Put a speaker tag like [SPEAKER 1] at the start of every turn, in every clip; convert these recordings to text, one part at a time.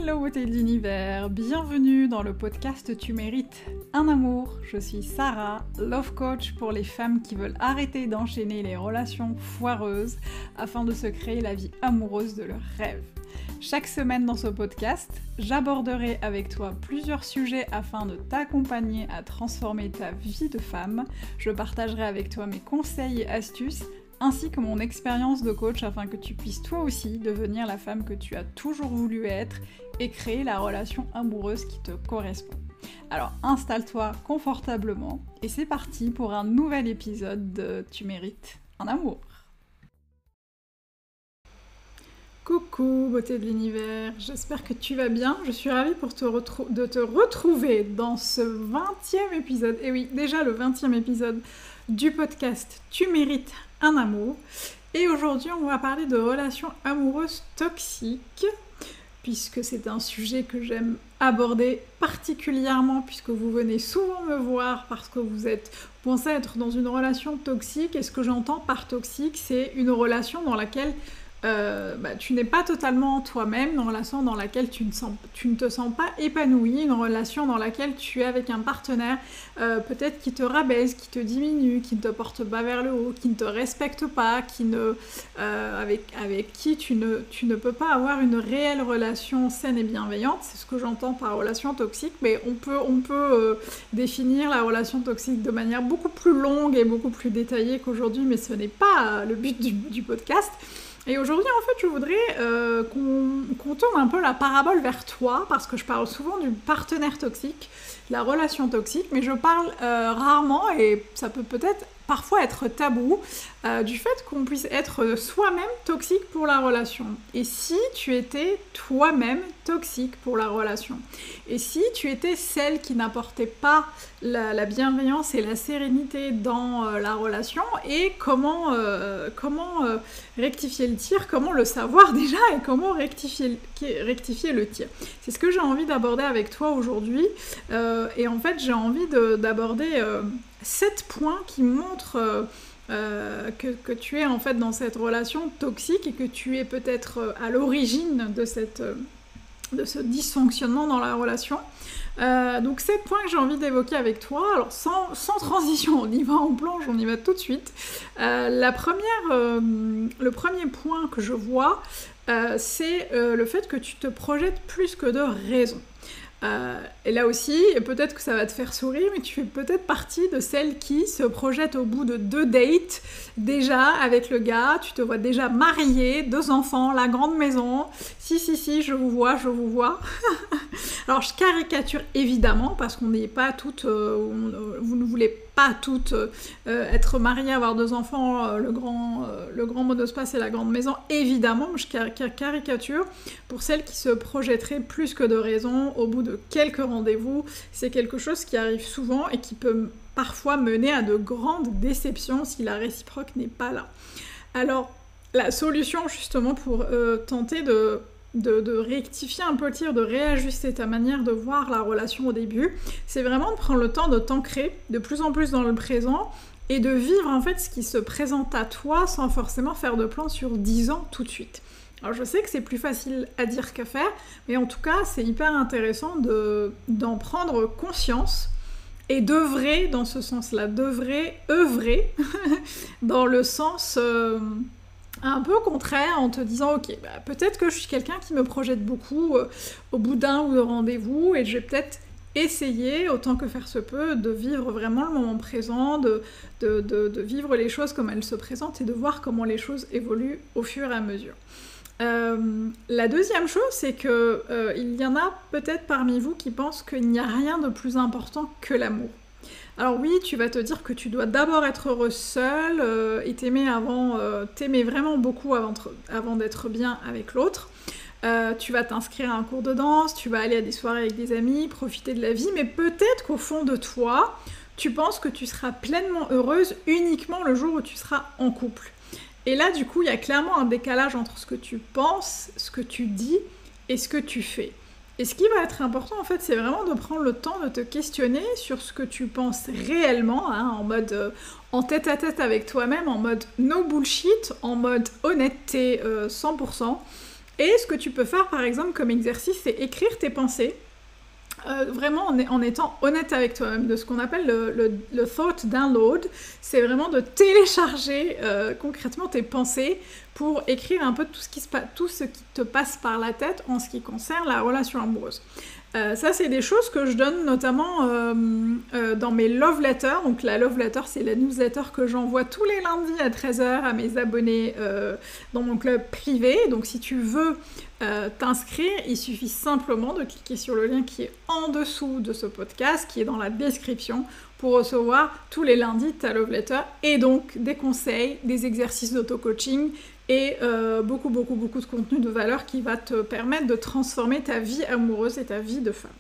[SPEAKER 1] Hello beauté de l'univers, bienvenue dans le podcast Tu mérites un amour. Je suis Sarah, love coach pour les femmes qui veulent arrêter d'enchaîner les relations foireuses afin de se créer la vie amoureuse de leurs rêves. Chaque semaine dans ce podcast, j'aborderai avec toi plusieurs sujets afin de t'accompagner à transformer ta vie de femme. Je partagerai avec toi mes conseils et astuces ainsi que mon expérience de coach afin que tu puisses toi aussi devenir la femme que tu as toujours voulu être et créer la relation amoureuse qui te correspond. Alors installe-toi confortablement et c'est parti pour un nouvel épisode de Tu mérites un amour. Coucou beauté de l'univers, j'espère que tu vas bien, je suis ravie de te retrouver dans ce 20e épisode, et oui, déjà le 20e épisode du podcast Tu mérites un amour, et aujourd'hui on va parler de relations amoureuses toxiques, puisque c'est un sujet que j'aime aborder particulièrement, puisque vous venez souvent me voir parce que vous pensez être dans une relation toxique, et ce que j'entends par toxique, c'est une relation dans laquelle tu n'es pas totalement toi-même, une relation dans laquelle tu ne te sens pas épanoui, une relation dans laquelle tu es avec un partenaire peut-être qui te rabaisse, qui te diminue, qui ne te porte pas vers le haut, qui ne te respecte pas, avec qui tu ne peux pas avoir une réelle relation saine et bienveillante. C'est ce que j'entends par relation toxique, mais on peut définir la relation toxique de manière beaucoup plus longue et beaucoup plus détaillée qu'aujourd'hui, mais ce n'est pas le but du podcast. Et aujourd'hui, en fait, je voudrais qu'on tourne un peu la parabole vers toi, parce que je parle souvent du partenaire toxique, de la relation toxique, mais je parle rarement, et ça peut peut-être parfois être tabou, du fait qu'on puisse être soi-même toxique pour la relation. Et si tu étais toi-même toxique pour la relation? Et si tu étais celle qui n'apportait pas la bienveillance et la sérénité dans la relation? Et comment rectifier le tir? Comment le savoir déjà? Et comment rectifier le tir? C'est ce que j'ai envie d'aborder avec toi aujourd'hui. Et en fait, j'ai envie d'aborder 7 points qui montrent que tu es en fait dans cette relation toxique et que tu es peut-être à l'origine de ce dysfonctionnement dans la relation. Donc 7 points que j'ai envie d'évoquer avec toi. Alors sans transition, on y va en plonge, on y va tout de suite. Le premier point que je vois, c'est le fait que tu te projettes plus que de raison. Et là aussi, peut-être que ça va te faire sourire, mais tu fais peut-être partie de celles qui se projettent au bout de 2 dates, déjà avec le gars, tu te vois déjà mariée, 2 enfants, la grande maison, si, je vous vois. Alors je caricature évidemment, parce qu'on n'est pas toutes, vous ne voulez pas toutes être mariées, avoir 2 enfants, le grand monospace et la grande maison, évidemment, je caricature pour celles qui se projetteraient plus que de raison au bout de quelques rendez-vous. C'est quelque chose qui arrive souvent et qui peut parfois mener à de grandes déceptions si la réciproque n'est pas là. Alors, la solution justement pour tenter de rectifier un peu le tir, de réajuster ta manière de voir la relation au début, c'est vraiment de prendre le temps de t'ancrer de plus en plus dans le présent et de vivre en fait ce qui se présente à toi sans forcément faire de plan sur 10 ans tout de suite. Alors je sais que c'est plus facile à dire qu'à faire, mais en tout cas c'est hyper intéressant d'en prendre conscience et d'œuvrer dans ce sens-là, œuvrer dans le sens un peu contraire, en te disant ok, peut-être que je suis quelqu'un qui me projette beaucoup au bout d'un ou deux rendez-vous, et je vais peut-être essayer, autant que faire se peut, de vivre vraiment le moment présent, de vivre les choses comme elles se présentent et de voir comment les choses évoluent au fur et à mesure. La deuxième chose, c'est que il y en a peut-être parmi vous qui pensent qu'il n'y a rien de plus important que l'amour. Alors oui, tu vas te dire que tu dois d'abord être heureuse seule et t'aimer vraiment beaucoup avant d'être bien avec l'autre. Tu vas t'inscrire à un cours de danse, tu vas aller à des soirées avec des amis, profiter de la vie, mais peut-être qu'au fond de toi, tu penses que tu seras pleinement heureuse uniquement le jour où tu seras en couple. Et là, du coup, il y a clairement un décalage entre ce que tu penses, ce que tu dis et ce que tu fais. Et ce qui va être important, en fait, c'est vraiment de prendre le temps de te questionner sur ce que tu penses réellement, en mode en tête-à-tête avec toi-même, en mode no bullshit, en mode honnêteté 100%. Et ce que tu peux faire, par exemple, comme exercice, c'est écrire tes pensées. Vraiment en étant honnête avec toi-même, de ce qu'on appelle le thought download. C'est vraiment de télécharger concrètement tes pensées pour écrire un peu tout ce qui te passe par la tête en ce qui concerne la relation amoureuse. Ça, c'est des choses que je donne notamment dans mes love letters. Donc la love letter, c'est la newsletter que j'envoie tous les lundis à 13h à mes abonnés dans mon club privé. Donc si tu veux t'inscrire, il suffit simplement de cliquer sur le lien qui est en dessous de ce podcast, qui est dans la description, pour recevoir tous les lundis ta love letter et donc des conseils, des exercices d'auto-coaching et beaucoup de contenu de valeur qui va te permettre de transformer ta vie amoureuse et ta vie de femme.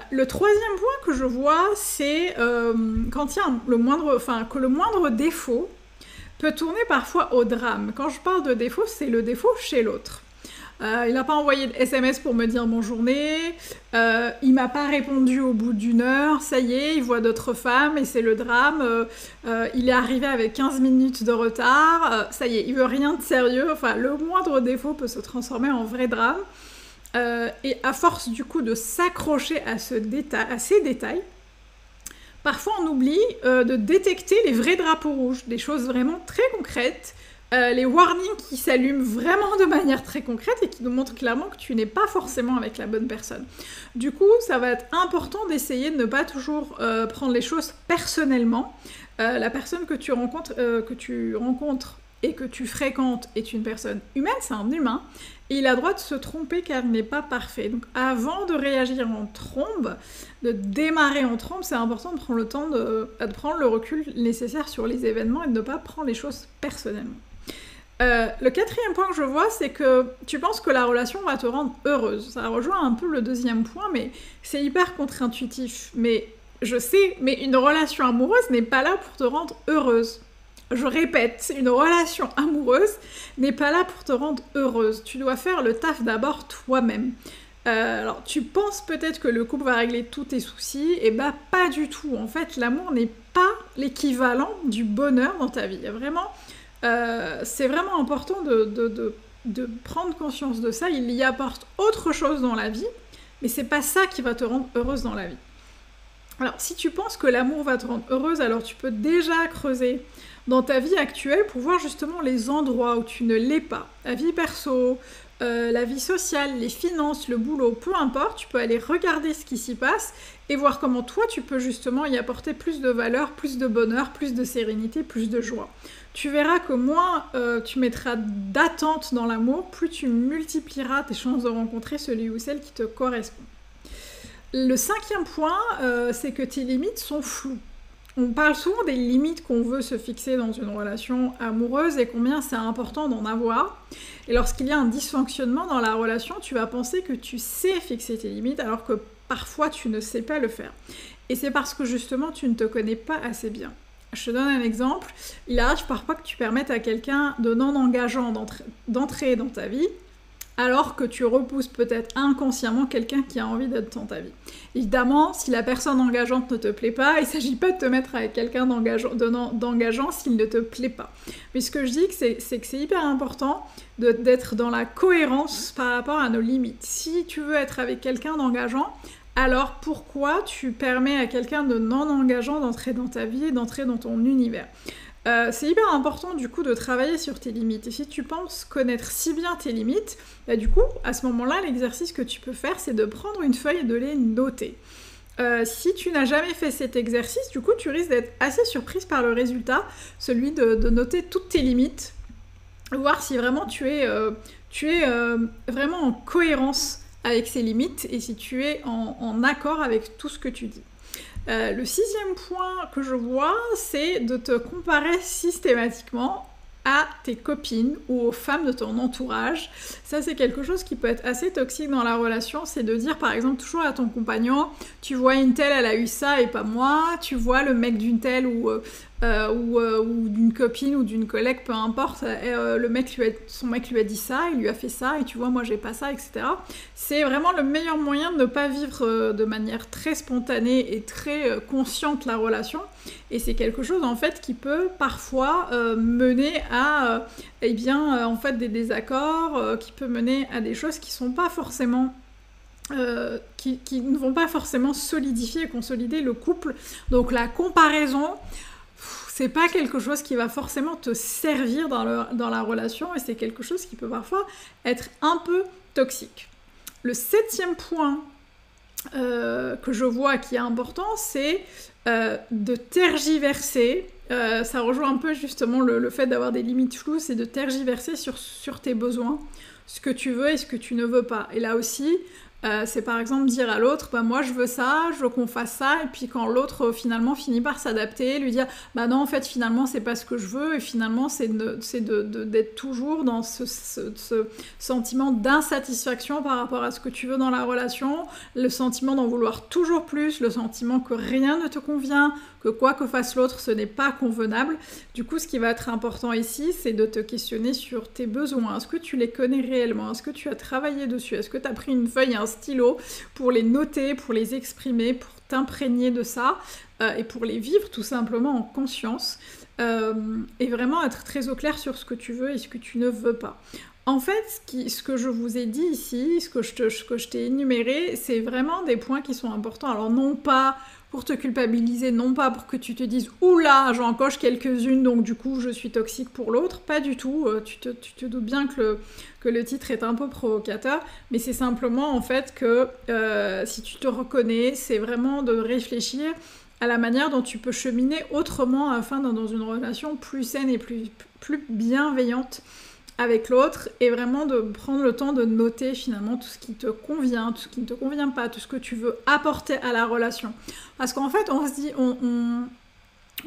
[SPEAKER 1] Le troisième point que je vois, c'est quand il y a que le moindre défaut peut tourner parfois au drame. Quand je parle de défaut, c'est le défaut chez l'autre. Il n'a pas envoyé de SMS pour me dire bonne journée, il m'a pas répondu au bout d'une heure, ça y est, il voit d'autres femmes et c'est le drame, il est arrivé avec 15 minutes de retard, ça y est, il veut rien de sérieux, enfin le moindre défaut peut se transformer en vrai drame. Et à force du coup de s'accrocher à ces détails, parfois on oublie de détecter les vrais drapeaux rouges, des choses vraiment très concrètes, les warnings qui s'allument vraiment de manière très concrète et qui nous montrent clairement que tu n'es pas forcément avec la bonne personne. Du coup, ça va être important d'essayer de ne pas toujours prendre les choses personnellement. La personne que tu rencontres et que tu fréquentes est une personne humaine, c'est un humain, et il a le droit de se tromper car il n'est pas parfait. Donc avant de réagir en trombe, de démarrer en trombe, c'est important de prendre le temps de prendre le recul nécessaire sur les événements et de ne pas prendre les choses personnellement. Le quatrième point que je vois, c'est que tu penses que la relation va te rendre heureuse. Ça rejoint un peu le deuxième point, mais c'est hyper contre-intuitif. Mais je sais, mais une relation amoureuse n'est pas là pour te rendre heureuse. Je répète, une relation amoureuse n'est pas là pour te rendre heureuse. Tu dois faire le taf d'abord toi-même. Alors, tu penses peut-être que le couple va régler tous tes soucis, et bah pas du tout. En fait, l'amour n'est pas l'équivalent du bonheur dans ta vie. Il y a vraiment... c'est vraiment important de prendre conscience de ça. Il y apporte autre chose dans la vie, mais c'est pas ça qui va te rendre heureuse dans la vie. Alors, si tu penses que l'amour va te rendre heureuse, alors tu peux déjà creuser dans ta vie actuelle pour voir justement les endroits où tu ne l'es pas. La vie perso, la vie sociale, les finances, le boulot, peu importe, tu peux aller regarder ce qui s'y passe et voir comment toi tu peux justement y apporter plus de valeur, plus de bonheur, plus de sérénité, plus de joie. Tu verras que moins tu mettras d'attente dans l'amour, plus tu multiplieras tes chances de rencontrer celui ou celle qui te correspond. Le cinquième point, c'est que tes limites sont floues. On parle souvent des limites qu'on veut se fixer dans une relation amoureuse et combien c'est important d'en avoir. Et lorsqu'il y a un dysfonctionnement dans la relation, tu vas penser que tu sais fixer tes limites alors que parfois tu ne sais pas le faire. Et c'est parce que justement tu ne te connais pas assez bien. Je te donne un exemple. Il arrive parfois que tu permettes à quelqu'un de non engageant d'entrer dans ta vie, alors que tu repousses peut-être inconsciemment quelqu'un qui a envie d'être dans ta vie. Évidemment, si la personne engageante ne te plaît pas, il ne s'agit pas de te mettre avec quelqu'un d'engageant s'il ne te plaît pas. Mais ce que je dis, c'est que c'est hyper important d'être dans la cohérence par rapport à nos limites. Si tu veux être avec quelqu'un d'engageant, alors pourquoi tu permets à quelqu'un de non engageant d'entrer dans ta vie, d'entrer dans ton univers ? C'est hyper important du coup de travailler sur tes limites. Et si tu penses connaître si bien tes limites, bah, du coup, à ce moment-là, l'exercice que tu peux faire, c'est de prendre une feuille et de les noter. Si tu n'as jamais fait cet exercice, du coup, tu risques d'être assez surprise par le résultat, celui de noter toutes tes limites, voir si vraiment tu es vraiment en cohérence avec ces limites et si tu es en accord avec tout ce que tu dis. Le sixième point que je vois, c'est de te comparer systématiquement à tes copines ou aux femmes de ton entourage. Ça, c'est quelque chose qui peut être assez toxique dans la relation, c'est de dire par exemple toujours à ton compagnon, tu vois une telle, elle a eu ça et pas moi, tu vois le mec d'une telle ou ou d'une copine ou d'une collègue, peu importe, son mec lui a dit ça, il lui a fait ça, et tu vois, moi j'ai pas ça, etc. C'est vraiment le meilleur moyen de ne pas vivre de manière très spontanée et très consciente la relation, et c'est quelque chose en fait qui peut parfois mener à en fait des désaccords, qui peut mener à des choses qui sont pas forcément qui ne vont pas forcément solidifier et consolider le couple. Donc la comparaison, c'est pas quelque chose qui va forcément te servir dans la relation, et c'est quelque chose qui peut parfois être un peu toxique. Le 7e point que je vois qui est important, c'est de tergiverser. Ça rejoint un peu justement le fait d'avoir des limites floues, c'est de tergiverser sur tes besoins, ce que tu veux et ce que tu ne veux pas. Et là aussi, c'est par exemple dire à l'autre, moi je veux ça, je veux qu'on fasse ça, et puis quand l'autre finalement finit par s'adapter, lui dire non en fait finalement c'est pas ce que je veux, et finalement c'est d'être toujours dans ce sentiment d'insatisfaction par rapport à ce que tu veux dans la relation, le sentiment d'en vouloir toujours plus, le sentiment que rien ne te convient, que quoi que fasse l'autre, ce n'est pas convenable. Du coup, ce qui va être important ici, c'est de te questionner sur tes besoins. Est-ce que tu les connais réellement? Est-ce que tu as travaillé dessus? Est-ce que tu as pris une feuille et un stylo pour les noter, pour les exprimer, pour t'imprégner de ça et pour les vivre tout simplement en conscience et vraiment être très au clair sur ce que tu veux et ce que tu ne veux pas. En fait, ce que je vous ai dit ici, ce que je t'ai énuméré, c'est vraiment des points qui sont importants. Alors non pas pour te culpabiliser, non pas pour que tu te dises « Oula, j'en coche quelques-unes, donc du coup je suis toxique pour l'autre », pas du tout, tu te doutes bien que le titre est un peu provocateur, mais c'est simplement en fait que si tu te reconnais, c'est vraiment de réfléchir à la manière dont tu peux cheminer autrement afin d'être dans une relation plus saine et plus bienveillante avec l'autre, et vraiment de prendre le temps de noter finalement tout ce qui te convient, tout ce qui ne te convient pas, tout ce que tu veux apporter à la relation. Parce qu'en fait, on se dit, on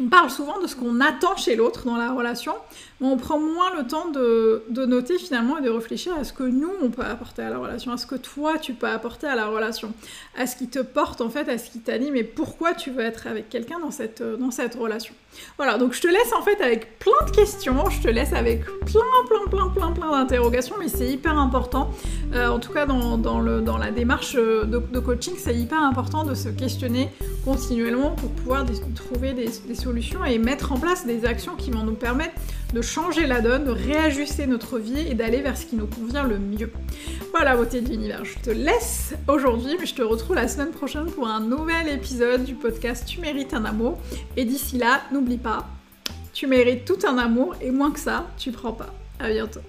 [SPEAKER 1] parle souvent de ce qu'on attend chez l'autre dans la relation, mais on prend moins le temps de noter finalement et de réfléchir à ce que nous, on peut apporter à la relation, à ce que toi, tu peux apporter à la relation, à ce qui te porte en fait, à ce qui t'anime, et pourquoi tu veux être avec quelqu'un dans cette relation. Voilà, donc je te laisse en fait avec plein de questions, je te laisse avec plein d'interrogations, mais c'est hyper important. En tout cas, dans la démarche de coaching, c'est hyper important de se questionner continuellement pour pouvoir trouver des solutions et mettre en place des actions qui vont nous permettre de changer la donne, de réajuster notre vie et d'aller vers ce qui nous convient le mieux. Voilà, beauté de l'univers, je te laisse aujourd'hui, mais je te retrouve la semaine prochaine pour un nouvel épisode du podcast Tu mérites un amour. Et d'ici là, n'oublie pas, tu mérites tout un amour et moins que ça, tu prends pas. À bientôt.